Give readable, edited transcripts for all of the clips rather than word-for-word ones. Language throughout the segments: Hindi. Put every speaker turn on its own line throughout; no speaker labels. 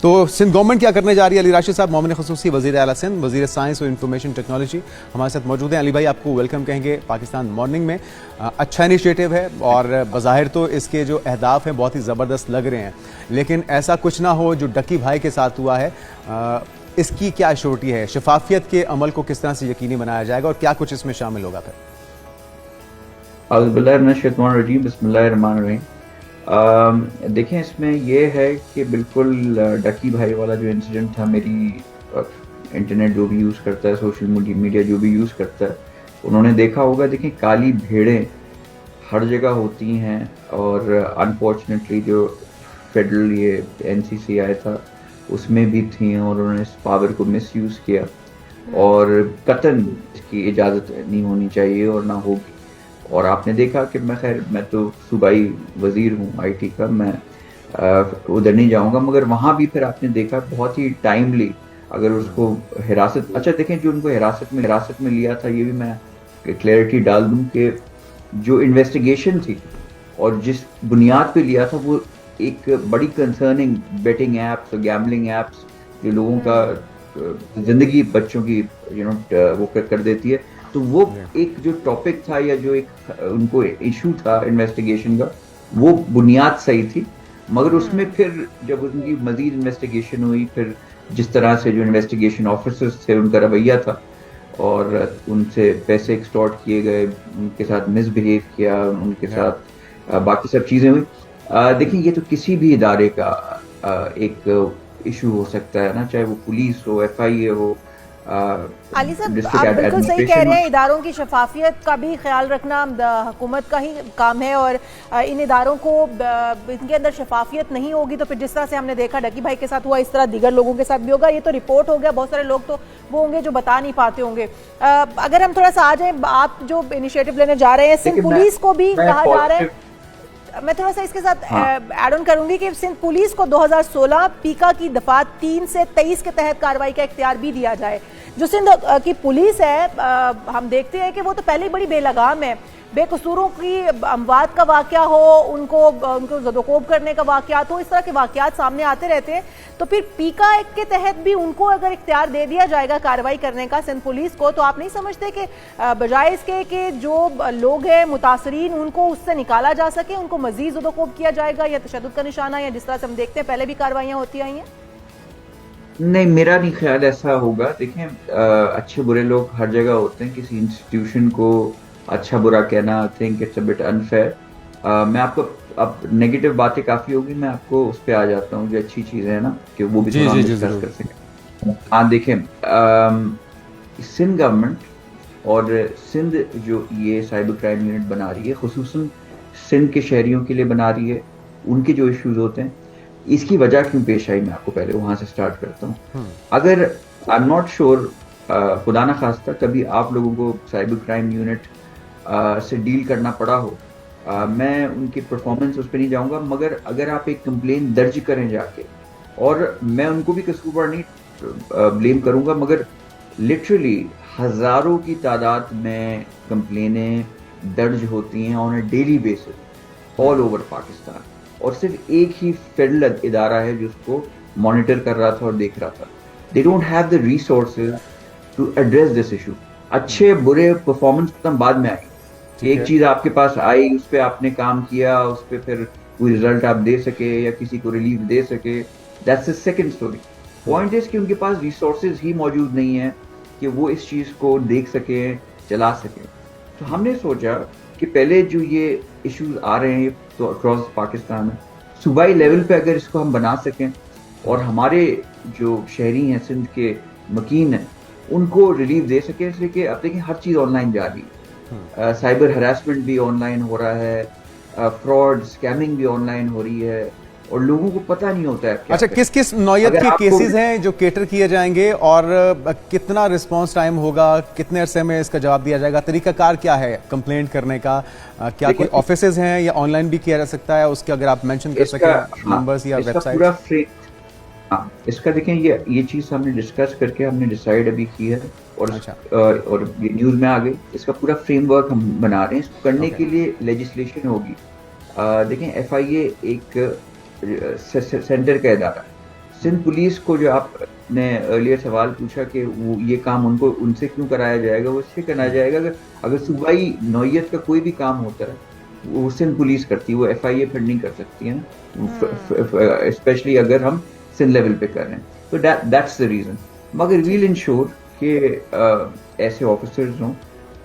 तो सिंध गवर्नमेंट क्या करने जा रही है? अली राशिद साहब, मोमिन खसूसी वज़ीर आला सिंध, वज़ीर साइंस और इंफॉर्मेशन टेक्नोलॉजी हमारे साथ मौजूद हैं। अली भाई, आपको वेलकम कहेंगे पाकिस्तान मॉर्निंग में। अच्छा इनिशिएटिव है और बज़ाहिर तो इसके जो अहदाफ हैं बहुत ही ज़बरदस्त लग रहे हैं, लेकिन ऐसा कुछ ना हो जो डक्की भाई के साथ हुआ है। इसकी क्या श्योरिटी है? शफाफियत के अमल को किस तरह से यकीनी बनाया जाएगा और क्या कुछ इसमें शामिल होगा? फिर
देखें, इसमें यह है कि बिल्कुल डकी भाई वाला जो इंसिडेंट था, मेरी इंटरनेट जो भी यूज़ करता है, सोशल मीडिया जो भी यूज़ करता है, उन्होंने देखा होगा। देखें, काली भेड़ें हर जगह होती हैं और अनफॉर्चुनेटली जो फेडरल ये एनसीसी आया था उसमें भी थी और उन्होंने इस पावर को मिसयूज़ किया और कतन इसकी इजाज़त नहीं होनी चाहिए और ना होगी। और आपने देखा कि मैं तो सूबाई वज़ीर हूँ आईटी का, मैं उधर नहीं जाऊँगा, मगर वहाँ भी फिर आपने देखा बहुत ही टाइमली अगर उसको हिरासत, अच्छा देखें, जो उनको हिरासत में लिया था, ये भी मैं क्लैरिटी डाल दूँ कि जो इन्वेस्टिगेशन थी और जिस बुनियाद पे लिया था वो एक बड़ी कंसर्निंग बेटिंग एप्स और गैम्बलिंग एप्स जो लोगों का ज़िंदगी बच्चों की वो कर देती है। तो वो एक जो टॉपिक था या जो एक उनको इशू था इन्वेस्टिगेशन का, वो बुनियाद सही थी, मगर उसमें फिर जब उनकी मजीद इन्वेस्टिगेशन हुई, फिर जिस तरह से जो इन्वेस्टिगेशन ऑफिसर्स थे उनका रवैया था और उनसे पैसे एक्सटॉर्ट किए गए, उनके साथ मिसबिहेव किया, उनके साथ बाकी सब चीज़ें हुई। देखिए, ये तो किसी भी इदारे का एक इशू हो सकता है ना, चाहे वो पुलिस हो, एफआईए हो।
अली साहब, आप बिल्कुल सही कह रहे हैं। इदारों की शफाफियत का भी ख्याल रखना हुकूमत का ही काम है और इन इदारों को इनके अंदर शफाफियत नहीं होगी तो फिर जिस तरह से हमने देखा डकी भाई के साथ हुआ, इस तरह दीगर लोगों के साथ भी होगा। ये तो रिपोर्ट हो गया, बहुत सारे लोग तो वो होंगे जो बता नहीं पाते होंगे। अगर हम थोड़ा सा आ जाए, आप जो इनिशिएटिव लेने जा रहे हैं, सिंध पुलिस को भी कहा जा रहा है, मैं थोड़ा सा इसके साथ ऐड ऑन करूंगी कि सिंध पुलिस को 2016 पीका की दफा 3 से 23 के तहत कार्रवाई का इख्तियार भी दिया जाए। जो सिंध की पुलिस है, हम देखते हैं कि वो तो पहले ही बड़ी बेलगाम है। बेकसूरों की अमवात का वाकया हो, उनको ज़दोकोब करने का वाकया हो, इस तरह के वाकयात सामने आते रहते हैं। तो फिर पीका एक्ट के तहत भी उनको अगर इख्तियार दे दिया जाएगा कार्रवाई करने का सिंध पुलिस को, तो आप नहीं समझते कि बजाय इसके कि जो लोग हैं मुतासरीन उनको उससे निकाला जा सके, उनको मजीद ज़दोकोब किया जाएगा या तशद्दुद का निशाना, या जिस तरह से हम देखते हैं पहले भी कार्रवाइयाँ होती आई हैं?
नहीं, मेरा नहीं ख्याल ऐसा होगा। देखें, अच्छे बुरे लोग हर जगह होते हैं। किसी इंस्टीट्यूशन को अच्छा बुरा कहना, I think it's a bit unfair. मैं आपको, अब नेगेटिव बातें काफ़ी होगी, मैं आपको उस पर आ जाता हूँ जो अच्छी चीज़ें हैं ना, कि वो भी थोड़ा डिस्कस कर सकें। हाँ, देखें, सिंध गवर्नमेंट और सिंध जो ये साइबर क्राइम यूनिट बना रही है, खुसूसन सिंध के शहरियों के लिए बना रही है, उनके जो इश्यूज होते हैं, इसकी वजह क्यों पेश आई, मैं आपको पहले वहाँ से स्टार्ट करता हूँ। अगर आई एम नॉट श्योर, खुदा ना खास्ता कभी आप लोगों को साइबर क्राइम यूनिट से डील करना पड़ा हो, मैं उनकी परफॉर्मेंस उस पर नहीं जाऊंगा, मगर अगर आप एक कंप्लेन दर्ज करें जाके, और मैं उनको भी कसूरवार नहीं ब्लेम करूंगा, मगर लिटरली हजारों की तादाद में कंप्लेनें दर्ज होती हैं on a daily basis all over Pakistan, और सिर्फ एक ही फेडरल इदारा है जो उसको मॉनिटर कर रहा था और देख रहा था। They don't have the resources to address this issue. अच्छे बुरे परफॉर्मेंस तो बाद में आई, एक चीज आपके पास आई, उस पर आपने काम किया, उस पर फिर कोई रिजल्ट आप दे सके या किसी को रिलीफ दे सके, that's the second story. Point is कि उनके पास रिसोर्सेज ही मौजूद नहीं है कि वो इस चीज को देख सके, चला सके। तो हमने सोचा कि पहले जो ये इश्यूज आ रहे हैं तो अक्रॉस पाकिस्तान में, सूबाई लेवल पे अगर इसको हम बना सकें और हमारे जो शहरी हैं सिंध के मकीन हैं उनको रिलीफ दे सकें, इसलिए कि अब देखिए हर चीज़ ऑनलाइन जा रही है, साइबर हरासमेंट भी ऑनलाइन हो रहा है, फ्रॉड स्कैमिंग भी ऑनलाइन हो रही है और लोगों को पता नहीं होता है।
अच्छा, किस किस नौयत के केसेस हैं जो केटर किए जाएंगे और कितना रिस्पांस टाइम होगा, कितने अरसे में इसका जवाब दिया जाएगा, तरीकाकार क्या है कंप्लेंट करने का, क्या कोई ऑफिसेज हैं या ऑनलाइन भी किया जा सकता है, उसके अगर आप मेंशन कर सकें नंबर्स या वेबसाइट।
इसका देखें, ये चीज हमने डिस्कस करके हमने डिसाइड अभी की है और और ये न्यूज में आ गई। इसका पूरा फ्रेमवर्क हम बना रहे हैं। इसको करने के लिए लेजिस्लेशन होगी। देखें, एफआईए एक सेंटर का इदारा, सिंध पुलिस को जो आपने अर्लियर सवाल पूछा कि वो ये काम उनको उनसे क्यों कराया जाएगा, वो इससे कराया जाएगा कि अगर सूबाई नौयत का कोई भी काम होता है वो सिंध पुलिस करती है, वो FIA फिर नहीं कर सकती है ना, स्पेशली अगर हम सिंध लेवल पे कर रहे हैं, तो दैट्स द रीजन। मगर वील इंश्योर कि ऐसे ऑफिसर्स हों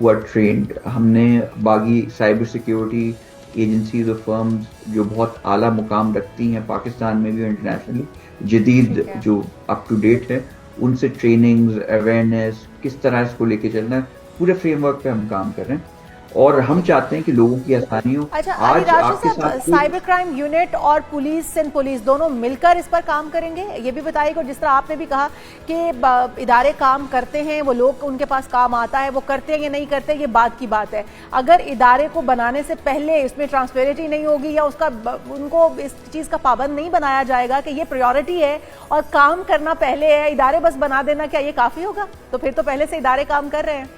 हु आर ट्रेंड। हमने बाकी साइबर सिक्योरिटी एजेंसीज और फर्म्स जो बहुत आला मुकाम रखती हैं पाकिस्तान में भी और इंटरनेशनली, जदीद जो अप टू डेट है, उनसे ट्रेनिंग्स, अवेयरनेस, किस तरह इसको लेके चलना है, पूरे फ्रेमवर्क पे हम काम कर रहे हैं और हम चाहते हैं कि लोगों की आसानी हो।
अच्छा आज आपके साथ साइबर क्राइम यूनिट और पुलिस, सिंध पुलिस दोनों मिलकर इस पर काम करेंगे, ये भी बताइएगा। जिस तरह आपने भी कहा कि इदारे काम करते हैं, वो लोग उनके पास काम आता है, वो करते हैं या नहीं करते, ये बात की बात है। अगर इदारे को बनाने से पहले इसमें ट्रांसपेरेंसी नहीं होगी या उसका उनको इस चीज़ का पाबंद नहीं बनाया जाएगा कि ये प्रायोरिटी है और काम करना पहले है, इदारे बस बना देना, क्या ये काफ़ी होगा? तो फिर तो पहले से इदारे काम कर रहे हैं।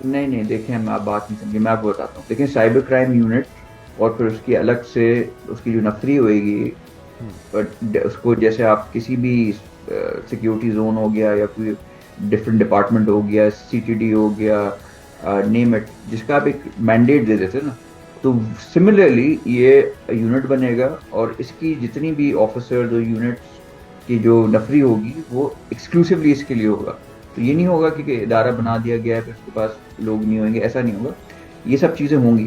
नहीं देखिए, हम आप बात नहीं समझिए, मैं आपको बताता हूँ। देखिए साइबर क्राइम यूनिट और फिर उसकी अलग से उसकी जो नफरी होएगी, उसको जैसे आप किसी भी सिक्योरिटी जोन हो गया या कोई डिफरेंट डिपार्टमेंट हो गया, CTD हो गया, नेम इट, जिसका आप एक मैंडेट दे देते ना, तो सिमिलरली ये यूनिट बनेगा और इसकी जितनी भी ऑफिसर्स और यूनिट्स की जो नफरी होगी वो एक्सक्लूसिवली इसके लिए होगा। तो ये नहीं होगा कि इदारा बना दिया गया है फिर उसके पास लोग नहीं होंगे, ऐसा नहीं होगा। ये सब चीज़ें होंगी।